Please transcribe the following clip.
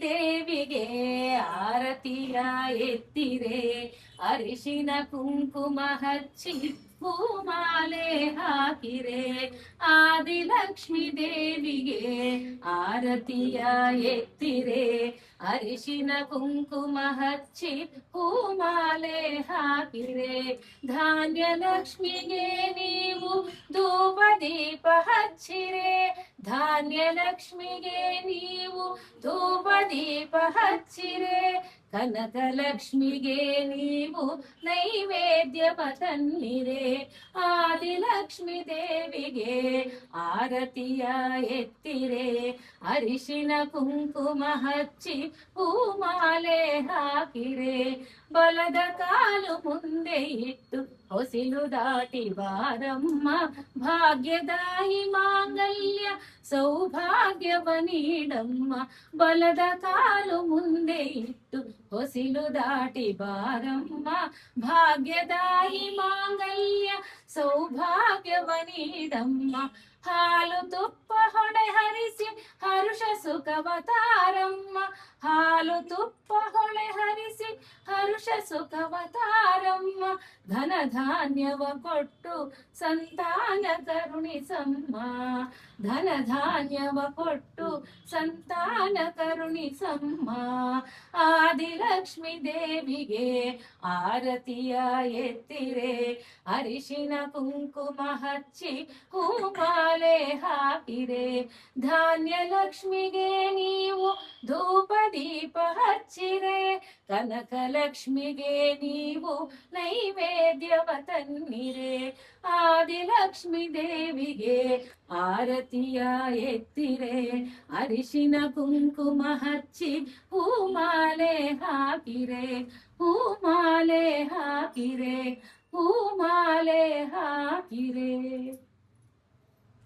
ದೇವಿಗೆ ಆರತಿಯ ಎತ್ತಿರೆ, ಅರಿಶಿನ ಕುಂಕುಮ ಹಚ್ಚಿ ಹೂಮಾಲೆ ಹಾಕಿರೆ. ಆದಿಲಕ್ಷ್ಮಿ ದೇವಿಗೆ ಆರತಿಯ ಎತ್ತಿರೆ, ಅರಿಶಿನ ಕುಂಕುಮ ಹಚ್ಚಿ ಹೂಮಾಲೆ ಹಾಕಿರೆ. ಧಾನ್ಯ ಲಕ್ಷ್ಮಿಗೆ ನೀವು ಧೂಪ ದೀಪ ಹಚ್ಚಿರೆ, ಧಾನ್ಯ ಲಕ್ಷ್ಮಿಗೆ ನೀವು ಧೂಪ ದೀಪ ಹಚ್ಚಿರೆ. ಕನಕ ಲಕ್ಷ್ಮಿಗೆ ನೀವು ನೈವೇದ್ಯ ತನ್ನಿರೆ. ಆದಿಲಕ್ಷ್ಮಿ ದೇವಿಗೆ ಆರತಿಯ ಎತ್ತಿರೆ, ಅರಿಶಿನ ಕುಂಕುಮ ಹಚ್ಚಿ ಹೂಮಾಲೆ ಹಾಕಿರೆ. ಬಲದ ಕಾಲು ಮುಂದೆ ಇಟ್ಟು ಹೊಸಿಲು ದಾಟಿ ಬಾರಮ್ಮ, ಭಾಗ್ಯದಾಯಿ ಮಾಂಗಲ್ಯ ಸೌಭಾಗ್ಯವ ನೀಡಮ್ಮ. ಬಲದ ಕಾಲು ಮುಂದೆ ಇಟ್ಟು ಹೊಸಿಲು ದಾಟಿ ಬಾರಮ್ಮ, ಭಾಗ್ಯದಾಯಿ ಮಾಂಗಲ್ಯ ಸೌಭಾಗ್ಯವ ನೀಡಮ್ಮ. ಹಾಲು ತುಪ್ಪ ಹೊಣೆ ಹರಿಸಿ ಹರುಷ ಸುಖವತಾರಮ್ಮ, ಹಾಲು ತುಪ್ಪ ಹೊಳೆ ಹರಿಸಿ ಹರುಷ ಸುಖವತಾರಮ್ಮ. ಧನ ಧಾನ್ಯವ ಕೊಟ್ಟು ಸಂತಾನ ಕರುಣಿಸಮ್ಮ, ಧನ ಧಾನ್ಯವ ಕೊಟ್ಟು ಸಂತಾನ ಕರುಣಿಸಮ್ಮ. ಆದಿಲಕ್ಷ್ಮಿ ದೇವಿಗೆ ಆರತಿಯ ಎತ್ತಿರೆ, ಅರಿಶಿನ ಕುಂಕುಮ ಹಚ್ಚಿ ಹೂಮಾಲೆ ಹಾಕಿರೆ. ಧಾನ್ಯ ಲಕ್ಷ್ಮಿಗೆ ನೀವು ಧೂಪ ದೀಪ ಹಚ್ಚಿರೆ, ಕನಕ ಲಕ್ಷ್ಮಿಗೆ ನೀವು ನೈವೇದ್ಯವ ತನ್ನಿರೆ. ಆದಿಲಕ್ಷ್ಮಿ ದೇವಿಗೆ ಆರತಿಯ ಎತ್ತಿರೆ, ಅರಿಶಿನ ಕುಂಕುಮ ಹಚ್ಚಿ ಹೂಮಾಲೆ ಹಾಕಿರೆ, ಹೂಮಾಲೆ ಹಾಕಿರೆ, ಹೂಮಾಲೆ ಹಾಕಿರೆ.